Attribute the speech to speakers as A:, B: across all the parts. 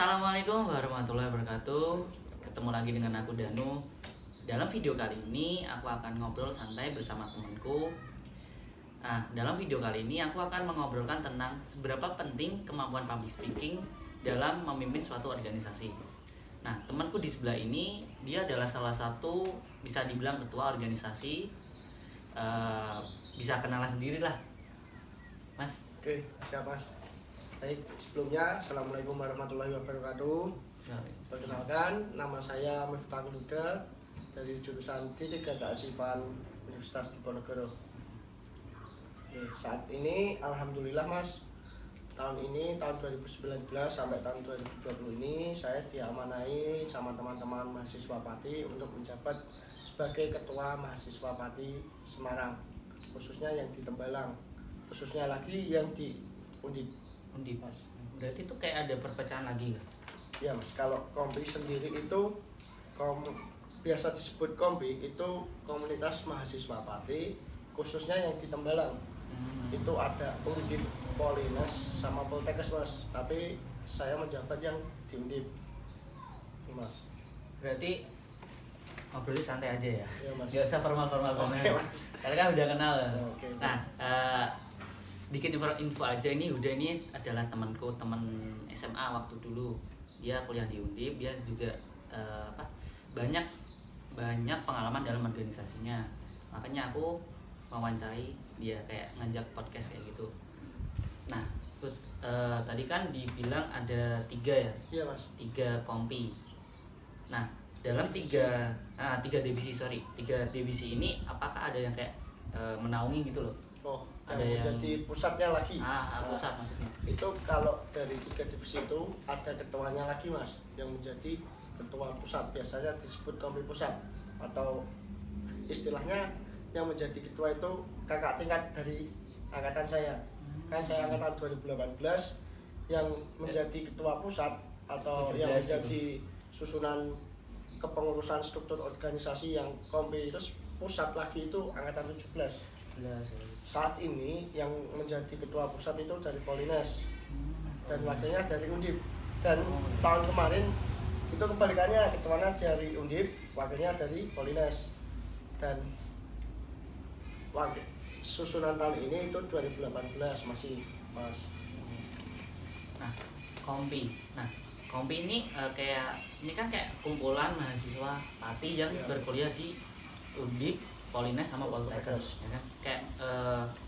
A: Assalamualaikum warahmatullahi wabarakatuh. Ketemu lagi dengan aku Danu. Dalam video kali ini aku akan ngobrol santai bersama temanku. Nah, dalam video kali ini aku akan mengobrolkan tentang seberapa penting kemampuan public speaking dalam memimpin suatu organisasi. Nah, temanku di sebelah ini dia adalah salah satu bisa dibilang ketua organisasi. Bisa kenalan sendiri lah, Mas.
B: Oke, siap Mas. Baik, sebelumnya Assalamualaikum warahmatullahi wabarakatuh. Perkenalkan, nama saya Miftah Huda dari jurusan D3 Kearsipan Universitas Diponegoro. Saat ini Alhamdulillah Mas, tahun 2019 sampai tahun 2020 ini saya diamanai sama teman-teman mahasiswa Pati untuk menjabat sebagai Ketua Mahasiswa Pati Semarang, khususnya yang di Tembalang, khususnya lagi yang di Undip
A: Mas. Berarti itu kayak ada perpecahan lagi nggak?
B: Ya Mas, kalau Kompi sendiri itu biasa disebut Kompi itu komunitas mahasiswa Pati, khususnya yang di Tembalang. Itu ada Undip, Polines, sama Poltekkes Mas. Tapi saya menjabat yang di Undip, Mas.
A: Berarti ngobrolnya santai aja ya?
B: Iya Mas.
A: Gak usah formal-formal banget.
B: Oke, Mas.
A: Karena kan udah kenal.
B: Oke.
A: Nah, sedikit info aja, ini Huda ini adalah temanku, teman SMA waktu dulu. Dia kuliah di Undip, dia juga banyak pengalaman dalam organisasinya. Makanya aku wawancarai dia, kayak ngajak podcast kayak gitu. Nah, tadi kan dibilang ada 3 ya?
B: Iya Mas.
A: 3 kompi. Nah, dalam tiga divisi ini apakah ada yang kayak menaungi gitu loh?
B: Oh,
A: ada
B: yang menjadi pusatnya lagi.
A: Pusat maksudnya.
B: Itu kalau dari 3 divisi itu ada ketuanya lagi Mas, yang menjadi ketua pusat, biasanya disebut kompi pusat, atau istilahnya yang menjadi ketua itu kakak tingkat dari angkatan saya. Kan saya angkatan 2018, yang menjadi ketua pusat atau yang menjadi susunan kepengurusan struktur organisasi yang kompi itu pusat lagi itu angkatan 17. Saat ini yang menjadi ketua pusat itu dari Polines dan wakilnya dari Undip. Dan tahun kemarin itu kebalikannya, ketuanya dari Undip, wakilnya dari Polines. Dan susunan tahun ini itu 2018 masih Mas.
A: Nah, kompi ini ini kan kayak kumpulan mahasiswa Pati yang berkuliah di Undip, Polines sama Poltekkes, ya kan? Kayak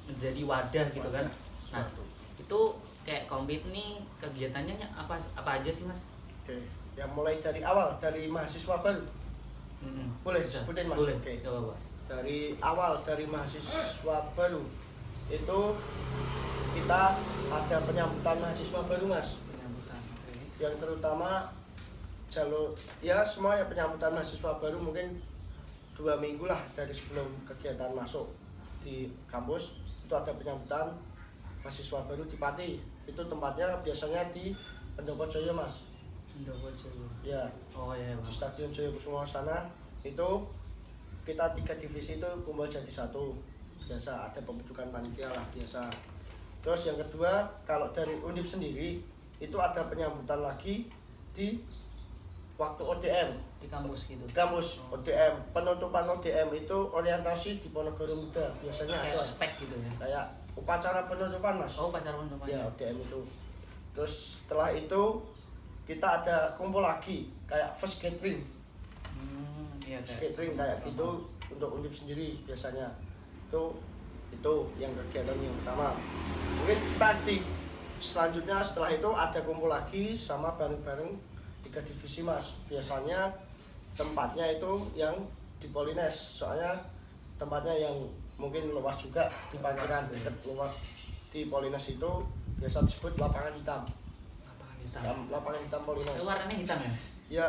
A: menjadi wadah gitu kan. Nah, itu kayak kompi ini kegiatannya apa aja sih Mas?
B: Oke, ya mulai dari awal, dari mahasiswa baru. Boleh disebutin Mas?
A: Boleh.
B: Oke. Dari awal, dari mahasiswa baru itu kita ada penyambutan mahasiswa baru Mas. Yang terutama jalur, ya semua ya penyambutan mahasiswa baru mungkin 2 minggu lah dari sebelum kegiatan masuk di kampus itu ada penyambutan mahasiswa baru di Pati. Itu tempatnya biasanya di Pendopo Jaya Mas.
A: Pendopo Jaya.
B: Ya.
A: Oh iya.
B: Di Stadion Jayakusuma sana itu kita 3 divisi itu kumpul jadi satu. Biasa ada pembentukan panitia lah biasa. Terus yang kedua, kalau dari Undip sendiri itu ada penyambutan lagi di waktu ODM
A: di kampus gitu.
B: Di kampus ODM, penutupan ODM itu orientasi di Diponegoro Muda biasanya
A: kayak
B: ada
A: ospek gitu ya.
B: Kayak upacara penutupan Mas.
A: Oh, upacara penutupan.
B: Ya, ODM itu. Terus setelah itu kita ada kumpul lagi kayak first gathering.
A: Iya,
B: First gathering kayak gitu untuk Undip sendiri biasanya. Itu yang kegiatan yang pertama. Mungkin tadi selanjutnya setelah itu ada kumpul lagi sama bareng-bareng 3 divisi Mas. Biasanya tempatnya itu yang di Polines, soalnya tempatnya yang mungkin luas juga di parkiran dekat luas di Polines itu biasa disebut lapangan hitam. Lapangan hitam Polines.
A: Itu warnanya hitam ya?
B: Ya,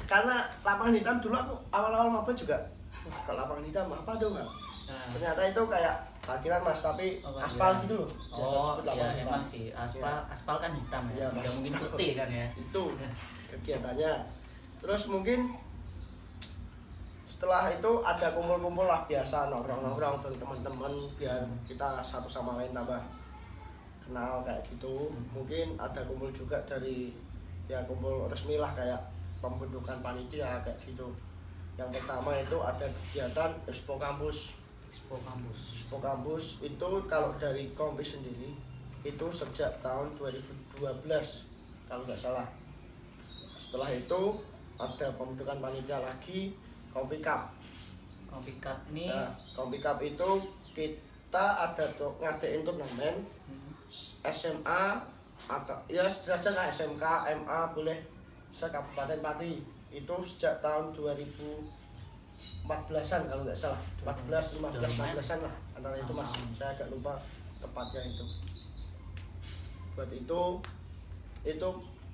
B: karena lapangan hitam dulu aku awal-awal maba juga ke lapangan hitam apa tuh nggak? Ternyata itu kayak parkiran Mas, tapi aspal gitu loh.
A: Iya emang sih, aspal kan hitam ya, nggak mungkin putih kan ya.
B: Itu kegiatannya. Terus mungkin setelah itu ada kumpul-kumpul lah biasa, nongkrong-nongkrong dengan teman-teman biar kita satu sama lain tambah kenal kayak gitu. Mungkin ada kumpul juga dari ya kumpul resmi lah kayak pembentukan panitia kayak gitu. Yang pertama itu ada kegiatan Expo Kampus.
A: Expo Kampus.
B: Expo Kampus itu kalau dari Kompi sendiri itu sejak tahun 2012 kalau nggak salah. Setelah itu ada pembentukan panitia lagi Kompi Cup.
A: Kompi Cup ini
B: Nah, Kompi Cup itu kita ada tuh ngadain turnamen SMA atau ya sederhana SMK, MA boleh se-Kabupaten Pati itu sejak tahun 2014-an kalau nggak salah 14, 15, 16-an lah antara itu mas, saya agak lupa tepatnya itu. Buat itu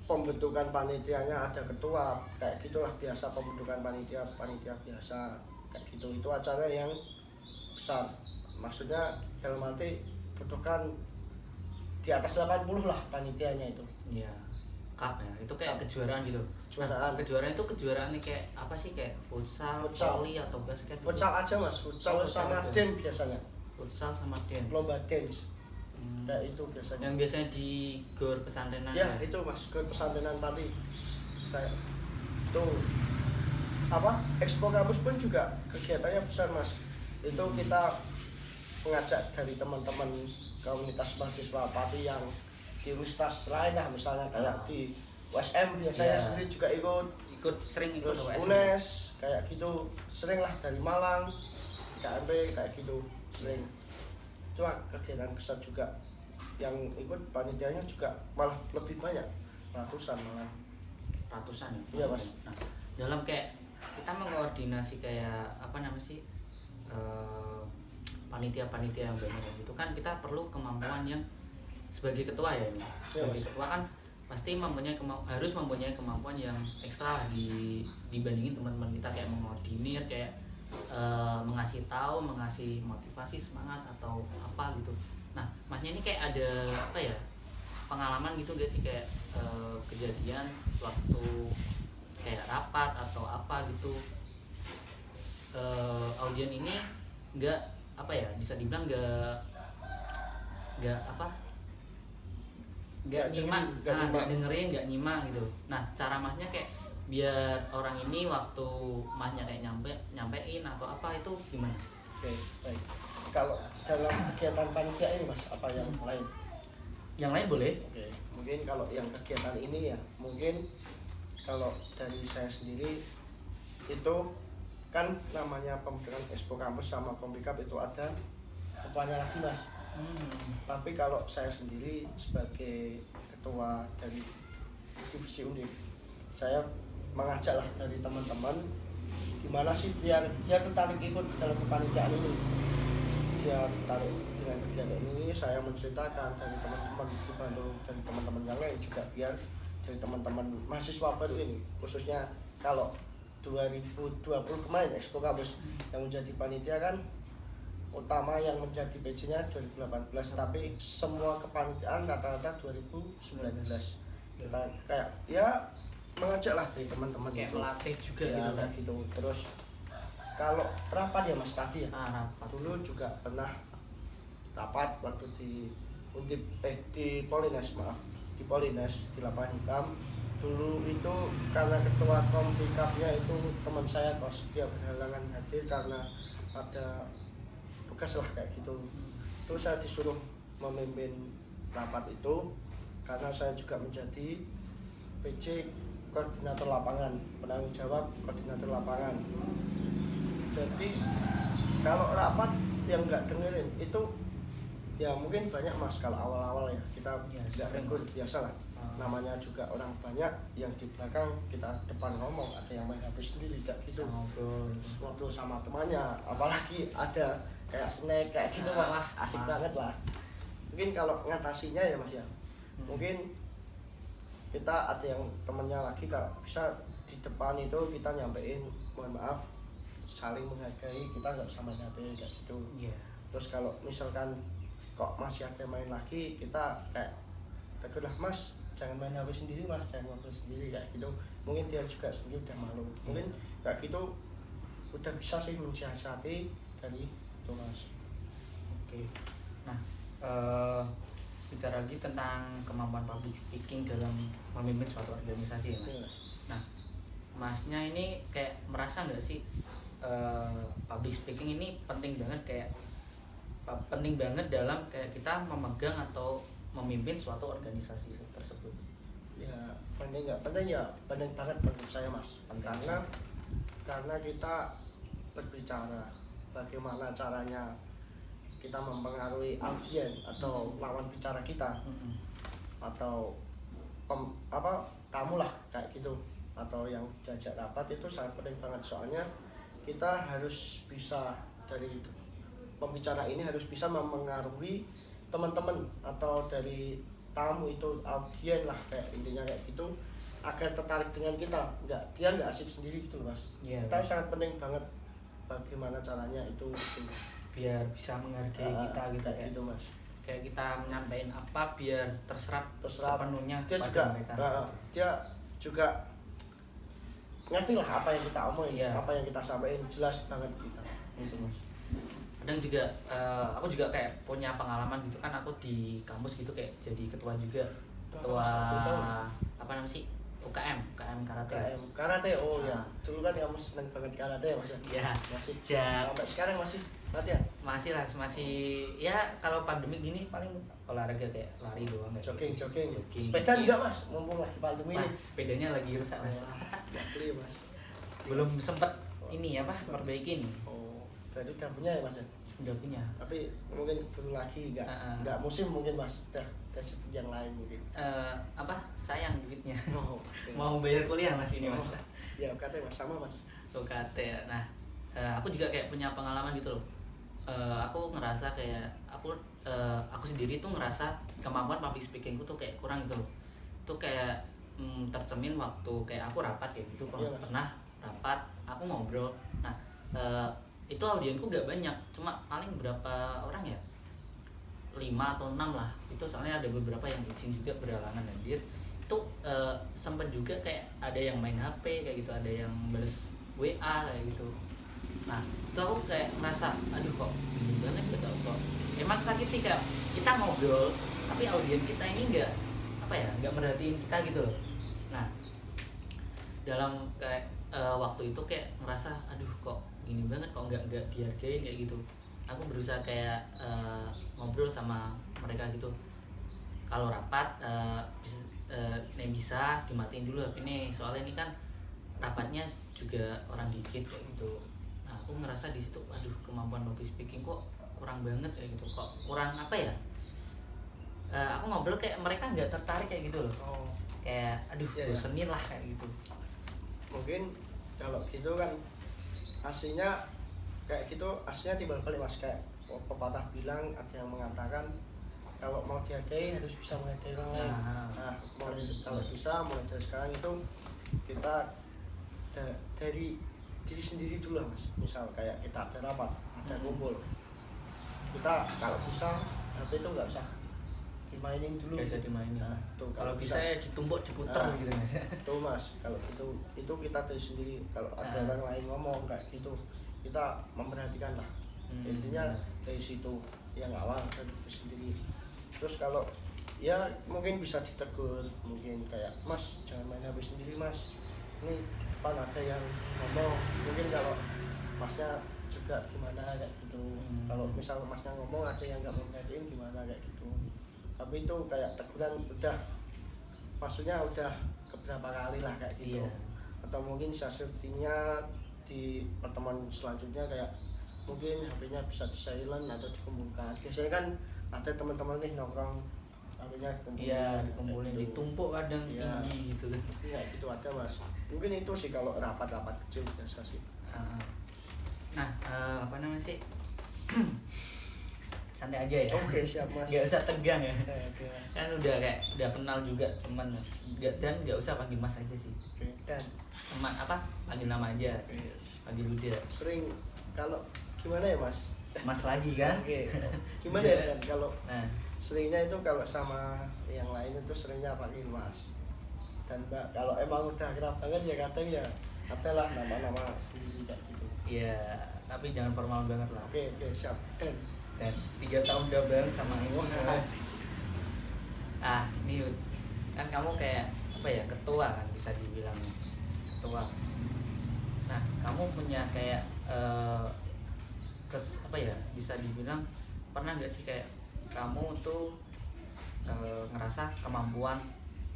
B: pembentukan panitianya ada ketua kayak gitulah, biasa pembentukan panitia biasa kayak gitu. Itu acara yang besar, maksudnya dalam arti butuhkan di atas 80 lah panitianya itu.
A: Iya. Cup ya, itu kayak
B: Cup.
A: kejuaraan gitu.
B: Kejuaraan.
A: Nah, kejuaraan itu kejuaraan kayak apa sih, kayak futsal, volley atau basket? Gitu?
B: Futsal aja mas, futsal sama
A: aja.
B: dance biasanya.
A: Futsal sama dance.
B: Lomba dance. Kayak itu biasanya.
A: Yang biasanya di gor pesantrenan.
B: Ya itu mas, ke pesantrenan Pati. Kayak itu apa? Expo Kampus pun juga kegiatannya besar mas. Itu kita mengajak dari teman-teman komunitas mahasiswa Pati yang di universitas lain lah, misalnya kayak di USM biasanya sendiri juga ikut
A: sering ikut
B: terus
A: USM.
B: UNES kayak gitu sering lah, dari Malang KMP kayak gitu sering. Itu kegiatan besar juga, yang ikut panitianya juga malah lebih banyak, ratusan malah.
A: Ratusan
B: Iya mas.
A: Nah, dalam kayak kita mengkoordinasi kayak apa namanya sih, panitia-panitia yang banyak gitu kan, kita perlu kemampuan yang sebagai ketua ya ini. Sebagai ketua kan pasti harus mempunyai kemampuan yang ekstra lah dibandingin teman-teman kita, kayak mengordinir, kayak mengasih tahu, mengasih motivasi, semangat atau apa gitu. Nah, masnya ini kayak ada apa ya, pengalaman gitu gak sih, kayak kejadian waktu kayak rapat atau apa gitu, audien ini nggak apa ya, bisa dibilang nggak apa, nggak nyimak, nggak dengerin, nggak nyimak gitu. Nah, cara masnya kayak biar orang ini waktu masnya kayak nyampein atau apa itu gimana?
B: Oke, baik. Kalau dalam kegiatan panitia ini mas, apa yang lain?
A: Yang lain boleh.
B: Oke, mungkin kalau yang kegiatan ini ya, mungkin kalau dari saya sendiri itu kan namanya pembentukan Expo Kampus sama Kompi Cup itu ada ketuanya lagi mas. Tapi kalau saya sendiri sebagai ketua dari divisi Undip, saya mengajak lah dari teman-teman gimana sih biar dia tertarik ikut dalam kepanitiaan ini. Dia tertarik dengan kegiatan ini, saya menceritakan dari teman-teman di Bandung, dari teman-teman yang lain juga, biar dari teman-teman mahasiswa baru ini, khususnya kalau 2020 kemarin Expo Kampus yang menjadi panitia kan utama, yang menjadi PJ-nya 2018, tapi semua kepanitiaan rata-rata 2019. Kita kayak ya mengajak lah dari teman-teman
A: Kayak
B: itu,
A: melatih juga
B: ya,
A: gitu kan.
B: gitu. Terus kalau rapat ya mas tadi ya,
A: Rapat
B: dulu juga pernah rapat waktu di Undip, di Polines, maaf, di Polines di Lapangan Hitam. Dulu itu karena ketua Kompi Cup-nya itu teman saya kos, dia berhalangan hadir karena ada tugas lah kayak gitu. Terus saya disuruh memimpin rapat itu karena saya juga menjadi PJ koordinator lapangan, penanggung jawab koordinator lapangan. Jadi kalau rapat yang nggak dengerin itu ya mungkin banyak mas, kalau awal-awal ya kita nggak ikut, biasa lah, namanya juga orang banyak, yang di belakang kita depan ngomong, ada yang main HP sendiri kayak gitu, ngobrol sama temannya, apalagi ada kayak snack kayak gitu, malah asik banget lah. Mungkin kalau ngatasinya ya mas ya, mungkin kita ada yang temennya lagi kalau bisa di depan itu kita nyampein mohon maaf, saling menghargai, kita nggak usah main HP kayak gitu. Terus kalau misalkan kok masih ada main lagi, kita kayak tegur lah, mas jangan main HP sendiri mas, jangan ngobrol sendiri kayak gitu. Mungkin dia juga sendiri udah malu, mungkin kayak gitu udah bisa sih mensiasati dari itu mas.
A: Oke. Nah, bicara lagi tentang kemampuan public speaking dalam memimpin suatu organisasi ya Mas.
B: Iya.
A: Nah, Masnya ini kayak merasa nggak sih public speaking ini penting banget dalam kayak kita memegang atau memimpin suatu organisasi tersebut?
B: Ya penting nggak penting ya, penting banget menurut saya Mas.
A: Penting.
B: Karena kita berbicara bagaimana caranya kita mempengaruhi audiens atau lawan bicara kita, atau tamu lah kayak gitu, atau yang diajak rapat, itu sangat penting banget. Soalnya kita harus bisa, dari pembicara ini harus bisa mempengaruhi teman-teman atau dari tamu itu, audiens lah kayak intinya kayak gitu, agar tertarik dengan kita. Dia nggak asik sendiri gitu loh Mas.
A: Yeah,
B: Kita sangat penting banget bagaimana caranya itu
A: biar bisa menghargai kita gitu
B: kayak
A: ya.
B: gitu Mas.
A: Kayak kita menyampaikan apa biar terserap sepenuhnya
B: dia
A: kepada
B: juga
A: mereka.
B: Dia juga ngerti lah apa yang kita omongin,
A: Iya.
B: apa yang kita sampaikan, jelas banget kita itu Mas.
A: Kadang juga aku juga kayak punya pengalaman gitu kan, aku di kampus gitu kayak jadi ketua juga, ketua apa namanya sih, UKM karate.
B: Karate, oh ya, dulu kan kamu seneng banget karate ya Mas
A: ya?
B: Masih
A: Ja.
B: sampai sekarang masih latihan?
A: masih ya, kalau pandemi gini paling olahraga kayak lari doang, kayak
B: Jogging.
A: Jogging.
B: Sepeda enggak Mas, mumpung lagi pandemi
A: Wah,
B: ini.
A: sepedanya lagi rusak Mas.
B: Enggak beli Mas.
A: Belum sempet ini apa perbaikin.
B: Oh, berarti udah punya ya Mas ya?
A: Udah punya.
B: Tapi mungkin belum lagi, enggak musim mungkin Mas. Udah seperti yang lain mungkin.
A: Apa sayang duitnya.
B: Oh, okay.
A: Mau bayar kuliah Mas ini Mas.
B: Ya UKT Mas, sama Mas.
A: UKT ya. Nah, aku juga kayak punya pengalaman gitu loh. Aku ngerasa kayak aku sendiri tuh ngerasa kemampuan public speakingku tuh kayak kurang gitu loh. Tuh kayak tercermin waktu kayak aku rapat kayak gitu.
B: Iya,
A: Pernah rapat, aku ngobrol. Nah, itu audiensku gak banyak, cuma paling berapa orang ya, 5 atau 6 lah. Itu soalnya ada beberapa yang izin juga berhalangan hadir. Itu sempet juga kayak ada yang main HP kayak gitu, ada yang balas WA kayak gitu. Nah, itu aku kayak ngerasa, aduh kok gini banget gitu kok. Emang sakit sih, kayak kita ngobrol tapi audiens kita ini nggak merhatiin kita gitu loh. Nah, dalam kayak waktu itu kayak ngerasa, aduh kok gini banget, kok nggak dihargain kayak gitu. Aku berusaha kayak ngobrol sama mereka gitu. Kalau rapat bisa dimatiin dulu HP ini, soalnya ini kan rapatnya juga orang dikit kayak gitu. Nah, aku ngerasa di situ, aduh kemampuan public speaking kok kurang banget kayak gitu, kok kurang apa ya, aku ngobrol kayak mereka nggak tertarik kayak gitu loh. Kayak aduh bosenin lah kayak gitu.
B: Mungkin kalau gitu kan aslinya kayak gitu, aslinya timbal balik Mas. Kayak pepatah bilang, ada yang mengatakan kalau mau dihargai harus bisa menghargai orang lain. Nah, kalau bisa mulai dari sekarang itu kita dari diri sendiri dulu lah Mas. Misal kayak kita ada rapat, ada kumpul, kita kalau bisa HP itu nggak usah dimainin dulu.
A: Gak usah dimainin.
B: Nah,
A: kalau bisa ya ditumpuk diputer gitu Mas.
B: Tuh Mas, kalau itu kita dari sendiri. Kalau ada orang lain ngomong kayak gitu, kita memperhatikan lah. Intinya dari situ yang awal dari itu sendiri. Terus kalau ya mungkin bisa ditegur, mungkin kayak Mas jangan main HP sendiri Mas, ini depan ada yang ngomong. Mungkin kalau Masnya juga gimana kayak gitu. Kalau misal Masnya ngomong ada yang nggak memperhatiin gimana kayak gitu. Tapi itu kayak teguran udah, maksudnya udah keberapa kali lah kayak gitu. Atau mungkin sepertinya di pertemuan selanjutnya kayak mungkin HP-nya bisa di silent atau dikumpulkan. Biasanya kan ada teman-teman nih nongkrong, HP-nya dikumpulin.
A: Iya, dikumpulin gitu. Ditumpuk kadang tinggi gitu kan.
B: Iya, itu ada Mas. Mungkin itu sih kalau rapat-rapat kecil biasa sih.
A: Nah, apa namanya sih? Santai aja ya.
B: Oke, siap Mas.
A: Gak usah tegang ya.
B: Oke, Mas.
A: Kan udah kenal juga teman, dan gak usah panggil Mas aja sih.
B: Dan
A: Teman apa? Panggil nama aja. Panggil Luda.
B: Sering kalau gimana ya Mas?
A: Mas lagi kan?
B: Oke. Gimana ya kan kalau seringnya itu kalau sama yang lain itu seringnya panggil Mas dan Mbak. Kalau emang udah kerap banget ya kadang ya katalah nama-nama sendiri kayak gitu.
A: Iya, tapi jangan formal banget lah.
B: Oke, siap.
A: Dan 3 tahun udah bareng sama ibu. Ini Yud, kan kamu kayak apa ya, ketua kan bisa dibilang ketua. Nah kamu punya kayak apa ya, bisa dibilang pernah nggak sih kayak kamu tuh ngerasa kemampuan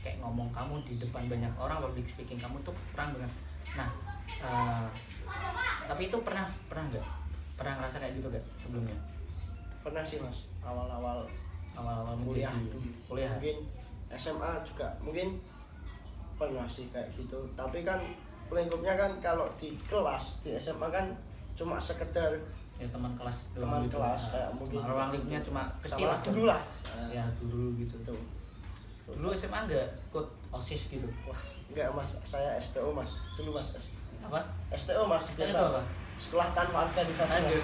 A: kayak ngomong kamu di depan banyak orang, public speaking kamu tuh kurang banget. Nah tapi itu pernah ngerasa kayak gitu gak sebelumnya?
B: Pernah sih mas, awal-awal
A: kuliah
B: mungkin SMA juga mungkin pernah sih kayak gitu. Tapi kan lingkupnya kan kalau di kelas di SMA kan cuma sekedar
A: ya teman kelas
B: teman
A: gitu.
B: kelas kayak mungkin
A: ruang lingkupnya cuma kecil
B: sama guru lah
A: ya guru gitu
B: tuh.
A: Dulu SMA enggak ikut OSIS gitu?
B: Wah enggak mas, saya STO mas dulu mas.
A: Apa?
B: STO mas, biasa
A: apa?
B: sekolah tanpa organisasi mas.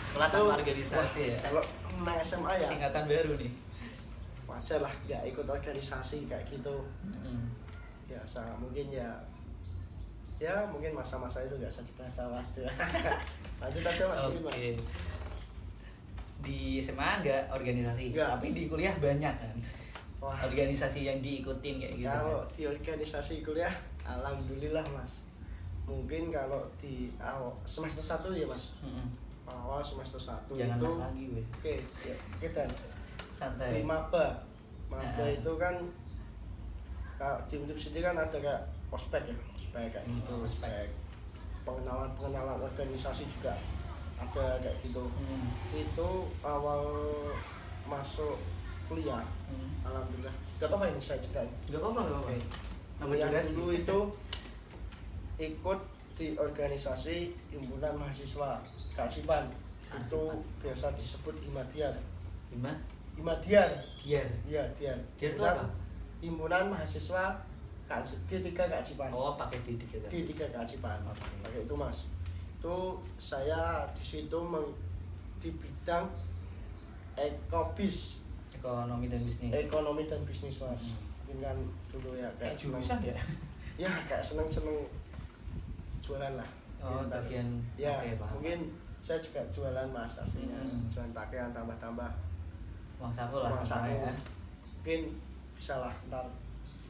A: Sekolah tanpa organisasi ya?
B: Kalau naik SMA ya
A: singkatan baru nih,
B: wajar lah nggak ikut organisasi kayak gitu. Biasa mungkin ya mungkin masa-masa itu nggak usah dibahas mas. Lanjut aja mas. Mungkin mas
A: di SMA enggak organisasi
B: enggak.
A: Tapi di kuliah banyak kan.
B: Wah,
A: organisasi yang diikutin kayak gitu
B: kalau
A: kan?
B: di organisasi kuliah alhamdulillah mas. Mungkin kalau di semester 1 ya mas, awal semester 1
A: jangan
B: itu
A: mas lagi weh.
B: Oke, ya, kita
A: Santai.
B: di maba itu kan kalau di universitas kan ada kayak ospek ya, ospek kayak gitu, ospek pengenalan organisasi juga ada kayak gitu. Itu awal masuk kuliah, alhamdulillah. Gak apa-apa ini saya ceritain.
A: Gak apa-apa.
B: Kuliah dulu itu ikut di organisasi himpunan mahasiswa Kacipan. Itu biasa disebut Himadian. Himadian.
A: Dian.
B: Iya, Dian.
A: Dian itu apa?
B: Himpunan mahasiswa D3 Kacipan.
A: Oh, pakai D3.
B: D3 Kacipan. Pakai itu Mas. Itu saya di situ di bidang ekobis,
A: ekonomi dan bisnis
B: mas. Dengan dulu ya kayak
A: jurusan ya?
B: Ya kayak seneng jualan lah.
A: Oh bagian
B: ya
A: okay,
B: mungkin saya juga jualan mas aslinya, jualan pakaian tambah
A: uang saku lah,
B: uang saku
A: ya.
B: Mungkin bisa lah ntar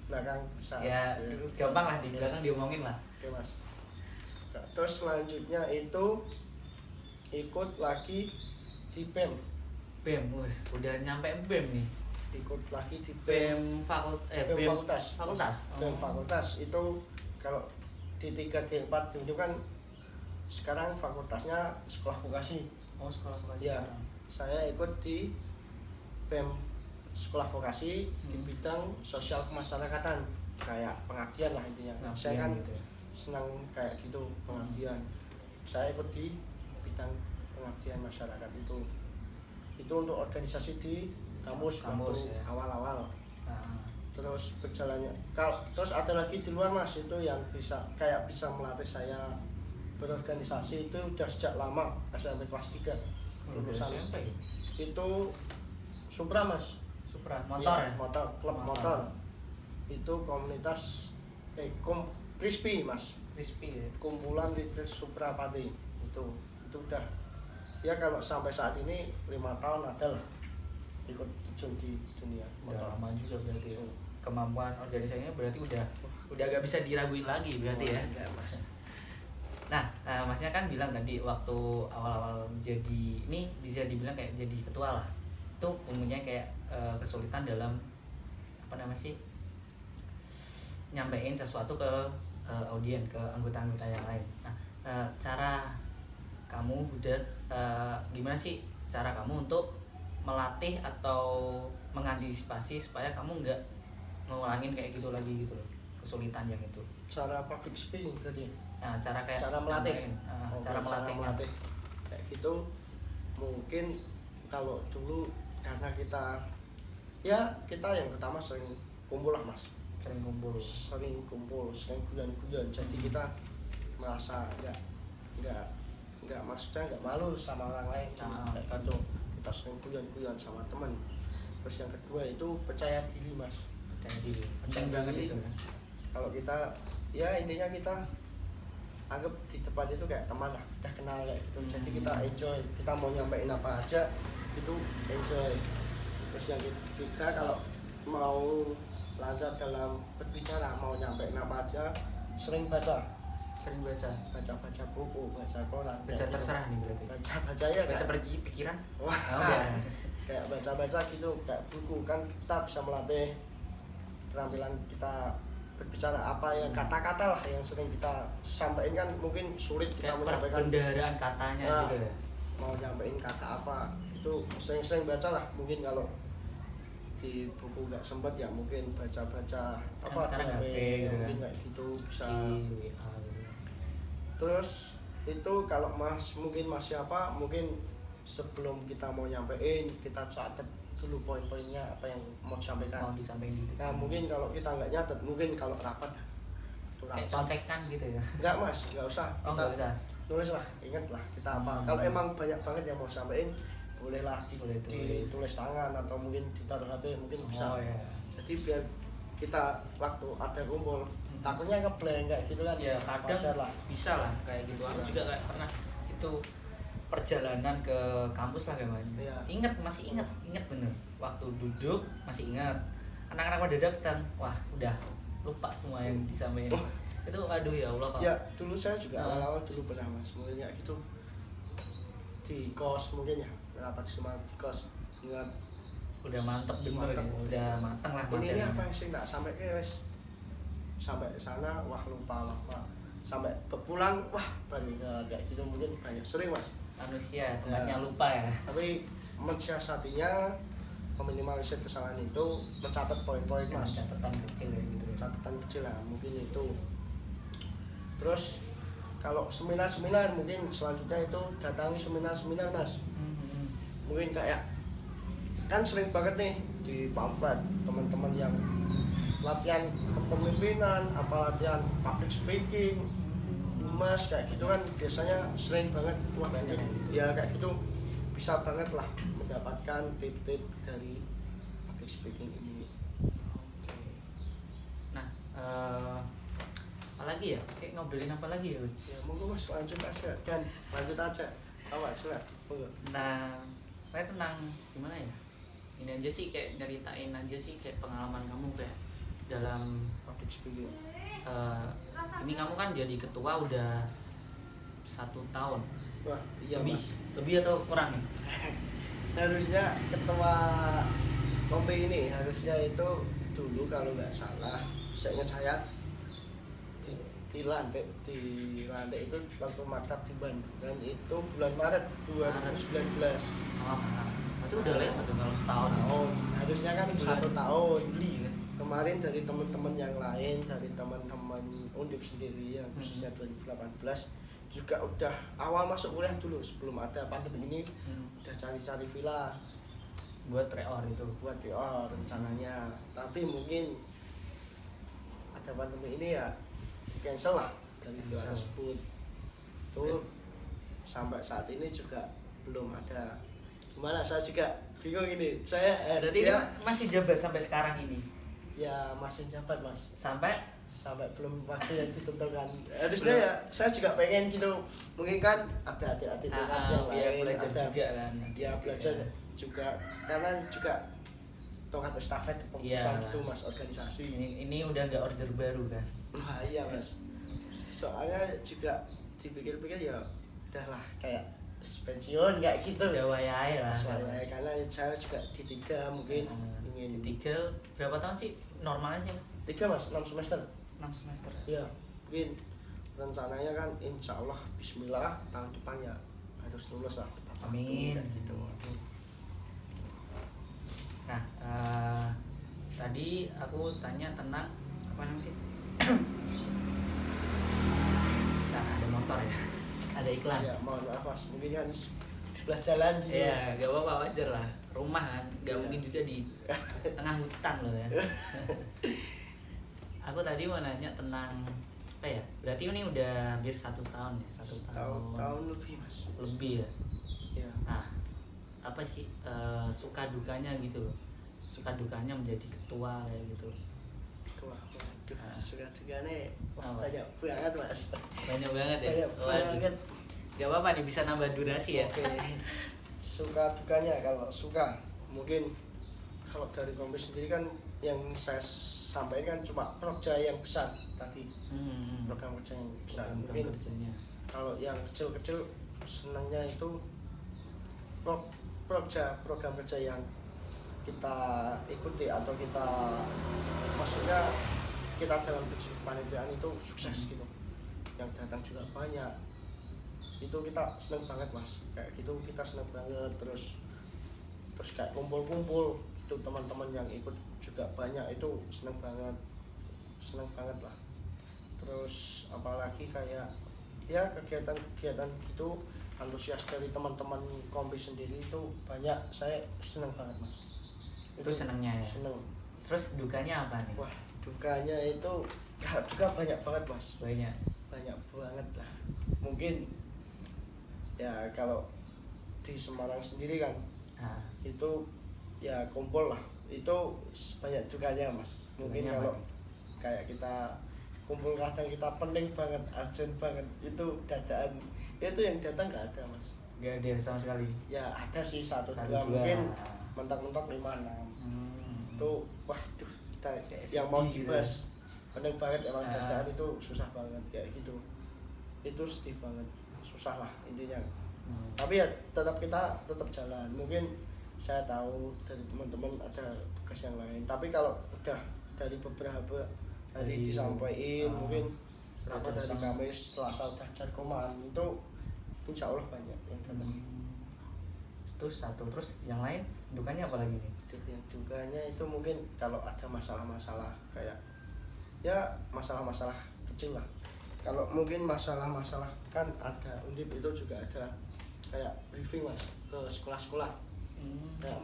B: belakang bisa
A: ya gampang lah di belakang diomongin lah.
B: Oke mas. Nah, terus selanjutnya itu ikut lagi di BEM.
A: Udah nyampe BEM nih.
B: Ikut lagi di
A: BEM fakultas.
B: BEM fakultas itu kalau di 3 di 4 itu kan sekarang fakultasnya sekolah vokasi.
A: Oh sekolah vokasi.
B: Ya, saya ikut di BEM sekolah vokasi di bidang sosial kemasyarakatan, kayak pengabdian lah intinya. Saya kan
A: gitu ya?
B: senang kayak gitu pengabdian. Saya ikut di bidang pengabdian masyarakat itu untuk organisasi di kampus waktu
A: ya?
B: awal-awal. Terus berjalannya terus ada lagi di luar mas, itu yang bisa melatih saya berorganisasi itu udah sejak lama, SMP kelas 3 lulusan itu Supra mas.
A: Motor ya?
B: Motor, klub motor. Itu komunitas Crispy mas.
A: Crispy ya?
B: Kumpulan di Supra Pati itu udah ya kalau sampai saat ini 5 tahun ada lah ikut terjun di dunia motor.
A: Udah lama juga berarti. Kemampuan organisasinya berarti udah gak bisa diraguin lagi berarti ya?
B: Enggak, mas.
A: Nah, masnya kan bilang tadi waktu awal-awal jadi ini bisa dibilang kayak jadi ketua lah, itu umumnya kayak kesulitan dalam apa namanya sih, nyampein sesuatu ke audien, ke anggota-anggota yang lain. Nah, cara kamu udah gimana sih cara kamu untuk melatih atau mengantisipasi supaya kamu nggak ngulangin kayak gitu lagi gitu loh, kesulitan yang itu?
B: Cara public speaking tadi.
A: Nah, cara
B: melatih.
A: Cara melatih
B: kayak gitu. Mungkin kalau dulu karena kita yang pertama sering kumpul lah mas. Sering kumpul, sering guyon-guyon. Jadi kita merasa nggak maksudnya nggak malu sama orang lain. Kayak gitu. Kita sering guyon-guyon sama teman. Terus yang kedua itu percaya diri mas. Percaya diri itu. Kalau kita ya intinya kita anggap di tempat itu kayak teman lah, kita kenal kayak gitu. Jadi kita enjoy, kita mau nyampein apa aja itu enjoy. Terus yang ketiga kalau mau lancar dalam berbicara, mau nyampe apa aja, sering baca buku, baca koran,
A: Baca terserah nih berarti.
B: baca ya
A: Baca
B: kayak,
A: pikiran.
B: wah,
A: Oh, ya.
B: kayak baca gitu, kayak buku kan kita bisa melatih keterampilan kita berbicara, apa yang kata-kata lah yang sering kita sampaikan kan mungkin sulit kita
A: Kayak
B: menyampaikan.
A: pendaharaan katanya
B: Nah,
A: gitu ya.
B: mau nyampein kata apa itu sering-sering baca lah, mungkin kalau di buku nggak sempet ya mungkin baca-baca apa
A: sekarang
B: di HP,
A: HP gitu
B: mungkin
A: kan.
B: kayak gitu bisa.
A: Di WA gitu.
B: Terus itu kalau mungkin masih apa, mungkin sebelum kita mau nyampein kita catat dulu poin-poinnya apa yang mau disampaikan.
A: Mau disampaikan gitu.
B: Nah mungkin kalau kita nggak nyatet, mungkin kalau rapat itu
A: Kayak
B: rapat
A: contekan gitu ya.
B: nggak mas, nggak usah,
A: Oh,
B: kita
A: nggak usah.
B: tulis lah, ingat lah kita apa. Kalau emang banyak banget yang mau disampaikan, bolehlah
A: Boleh tulis.
B: ditulis tangan atau mungkin ditaruh HP, mungkin bisa.
A: Oh ya.
B: Jadi biar kita waktu ada kumpul takutnya ngeblank kayak gitu kan.
A: Ya kadang
B: Wajar lah.
A: bisa lah kayak gitu. Aku
B: Iya.
A: juga kayak pernah itu perjalanan ke kampus lah kayak
B: Iya.
A: masih ingat bener. Waktu duduk masih ingat. Anak-anak pada datang, wah udah lupa semua yang disampaikan.
B: Oh.
A: Itu aduh ya Allah Pak.
B: Ya dulu saya juga awal-awal dulu pernah mas, mungkin kayak gitu di kos mungkin ya, rapat cuma di kos ingat
A: Udah mantep bener
B: Mantep.
A: ya. Udah mateng lah
B: ini
A: materinya.
B: apa sih nggak sampai wes, sampai sana wah lupa sampai pulang wah banyak kayak gitu, mungkin banyak sering mas.
A: Manusia tempatnya
B: Ya.
A: lupa ya.
B: Tapi mensiasatinya, meminimalisir kesalahan itu mencatat poin-poin mas,
A: Catatan kecil ya gitu ya.
B: catatan kecil lah mungkin itu. Terus kalau seminar-seminar mungkin selanjutnya itu datangi seminar-seminar mas, mungkin kayak kan sering banget nih di pamflet teman-teman yang latihan kepemimpinan, apa latihan public speaking mas kayak gitu kan biasanya sering banget. Wah
A: Banyak
B: mungkin ya kayak gitu bisa banget lah mendapatkan tip-tip dari public speaking ini.
A: Nah, apa lagi ya? Kayak ngobrolin apa lagi ya? Win?
B: Ya monggo mas, lanjut aja kan, lanjut aja awak silat monggo.
A: Nah, saya tentang gimana ya? Ini aja sih kayak nyeritain aja sih kayak pengalaman kamu kayak dalam
B: Public speaking
A: ini kamu kan jadi ketua udah 1 tahun.
B: wah iya
A: lebih
B: mas,
A: lebih atau kurang nih?
B: harusnya ketua kompi ini harusnya itu dulu kalau nggak salah seingat saya dilantik itu waktu maktab di Bandung dan itu bulan Maret 2019.
A: Oh, itu udah lewat tuh kalau setahun.
B: Harusnya kan
A: Bulan
B: 1 tahun.
A: Juli kan?
B: Kemarin dari teman-teman yang lain, dari teman-teman Undip sendiri yang khususnya 2018 juga udah awal masuk kuliah dulu sebelum ada pandemi ini, udah cari-cari villa
A: Buat reor itu.
B: buat PR rencananya, tapi mungkin ada pandemi ini ya cancel lah dari villa
A: Cancel.
B: tersebut tuh. Sampai saat ini juga belum ada. Gimana, saya juga bingung ini, saya
A: Berarti
B: ya,
A: ini masih jabat sampai sekarang ini?
B: ya masih jabat mas,
A: Sampai
B: sampai belum waktu yang ditentukan. Harusnya ya saya juga pengen gitu, mungkin kan ada adik-adik dekat yang
A: dia
B: lain,
A: belajar
B: ada
A: juga kan?
B: dia belajar juga karena juga tongkat estafet
A: Iya.
B: kepengurusan gitu mas, organisasi.
A: Ini udah nggak order baru kan?
B: Wah iya mas, soalnya juga dipikir-pikir ya udahlah kayak pensiun kayak gitu
A: Udah wayai lah.
B: soalnya karena saya juga di 3 mungkin ingin
A: Tiga berapa tahun sih normalnya sih?
B: 3 mas, 6 semester
A: 6 semester.
B: ya. Mungkin rencananya kan insya Allah bismillah tahun depan ya harus lulus lah tepat waktu,
A: Amin.
B: kayak gitu.
A: Nah, tadi aku tanya tentang apa namanya sih? Nah, ada motor ya, ada iklan.
B: Ya mohon maaf mas, mungkin kan sebelah jalan gitu.
A: Iya, gak apa-apa, wajar lah. Rumah kan, gak
B: Iya.
A: mungkin juga di tengah hutan loh ya. Aku tadi mau nanya tentang apa ya? Berarti ini udah hampir 1 tahun ya, 1 tahun.
B: tahun lebih mas.
A: Lebih ya.
B: Ya.
A: Nah, apa sih suka dukanya gitu loh? Suka dukanya menjadi ketua kayak gitu.
B: Wah, waduh,
A: Ah.
B: suka-duka nih
A: Apa?
B: banyak banget mas.
A: Banyak banget ya.
B: Banyak
A: Waduh.
B: banget.
A: Gak apa-apa nih, bisa nambah durasi ya.
B: Oke. Suka dukanya, kalau suka mungkin kalau dari kompi sendiri kan yang saya sampaikan cuma program yang besar tadi, program kerja yang besar. Mungkin kalau yang kecil-kecil senangnya itu program kerja yang kita ikuti atau kita maksudnya kita dalam kepanitiaan itu sukses gitu, yang datang juga banyak, itu kita seneng banget mas, kayak gitu kita seneng banget. Terus kayak kumpul-kumpul itu teman-teman yang ikut juga banyak, itu seneng banget lah. Terus apalagi kayak ya kegiatan gitu, antusias dari teman-teman kompi sendiri itu banyak, saya seneng banget mas.
A: Itu senengnya ya? Seneng. Terus dukanya apa nih?
B: Wah, dukanya itu juga banyak banget mas. Banyak banget lah. Mungkin ya kalau di Semarang sendiri kan itu ya kumpul lah, itu banyak dukanya mas. Mungkin kalau kayak kita kumpul kadang kita penting banget, urgent banget, itu dadaan itu yang datang nggak ada mas.
A: Nggak ada sama sekali? Ya
B: ada sih satu dua, mungkin mentok-mentok 5-6. Itu waduh, kita yang mau dibahas penting banget emang dadaan itu susah banget kayak gitu. Itu sedih banget, susah lah intinya. Tapi ya kita tetap jalan. Mungkin saya tahu dari teman-teman ada tugas yang lain, tapi kalau udah dari beberapa hari disampaikan, mungkin berapa dari Kamis, Selasa udah jarkoman, itu insya Allah banyak yang datang.
A: Terus yang lain dukanya apa lagi nih?
B: Yang dukanya itu mungkin kalau ada masalah-masalah kayak ya masalah-masalah kecil lah. Kalau mungkin masalah-masalah kan ada Undip itu juga ada kayak briefing mas ke sekolah-sekolah, kayak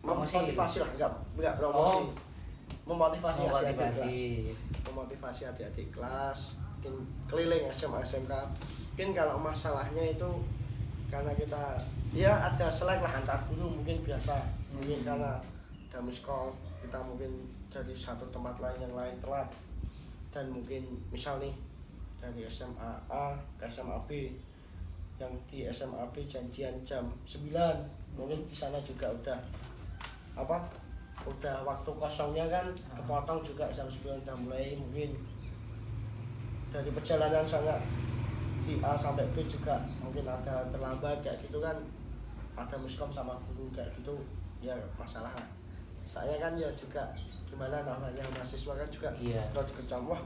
B: memotivasi lah, enggak promosi, memotivasi adik-adik kelas, mungkin keliling SMA SMK. Mungkin kalau masalahnya itu karena kita ya ada selek lah antar guru, mungkin biasa, mungkin karena ada miskom, kita mungkin dari satu tempat lain yang lain telat, dan mungkin misal nih dari SMA A ke SMA B, yang di SMA B janjian jam 9, mungkin di sana juga udah waktu kosongnya kan kepotong juga jam 9 udah mulai, mungkin dari perjalanan sana di A sampai B juga mungkin ada terlambat kayak gitu kan, ada miskom sama guru kayak gitu ya masalah. Saya kan ya juga gimana namanya mahasiswa kan juga terus kecam, wah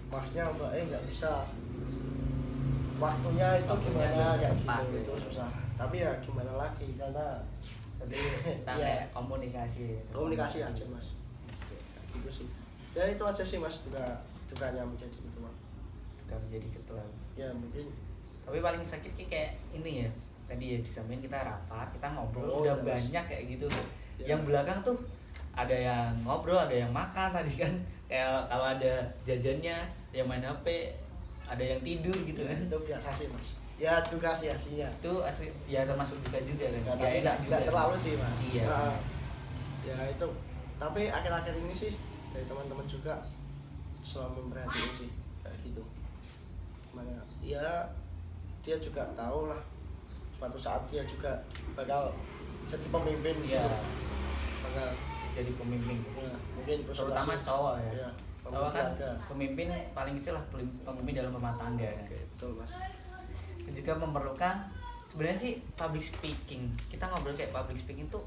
B: masnya mbak nggak bisa waktunya itu gimana kayak gitu, itu susah. Tapi ya gimana lagi, karena
A: ya komunikasi
B: aja mas, kayak gitu sih. Ya itu aja sih mas, dukanya menjadi ketua. Ya mungkin.
A: Tapi paling sakit kayak ini ya, tadi ya disampaikan kita rapat, kita ngobrol udah banyak kayak gitu. Yang belakang tuh ada yang ngobrol, ada yang makan tadi kan, kayak kalau ada jajannya, yang main HP, ada yang tidur gitu kan.
B: Itu biasa sih mas. Ya duka sih aslinya.
A: Itu asli ya, termasuk duka juga kan.
B: Ya, enak juga. Tidak terlalu sih mas.
A: Iya.
B: Ya itu. Tapi akhir-akhir ini sih dari teman-teman juga selalu memperhatikan sih kayak gitu. Gimana? Ya dia juga tahu lah, suatu saat dia juga bakal jadi pemimpin.
A: Iya.
B: Gitu. Bakal
A: jadi pemimpin.
B: Ya, mungkin
A: terutama cowok ya.
B: Ya.
A: Cowok kan pemimpin paling kecil lah, pemimpin dalam rumah tangga kan.
B: Betul mas.
A: Juga memerlukan sebenarnya sih public speaking. Kita ngobrol kayak public speaking tuh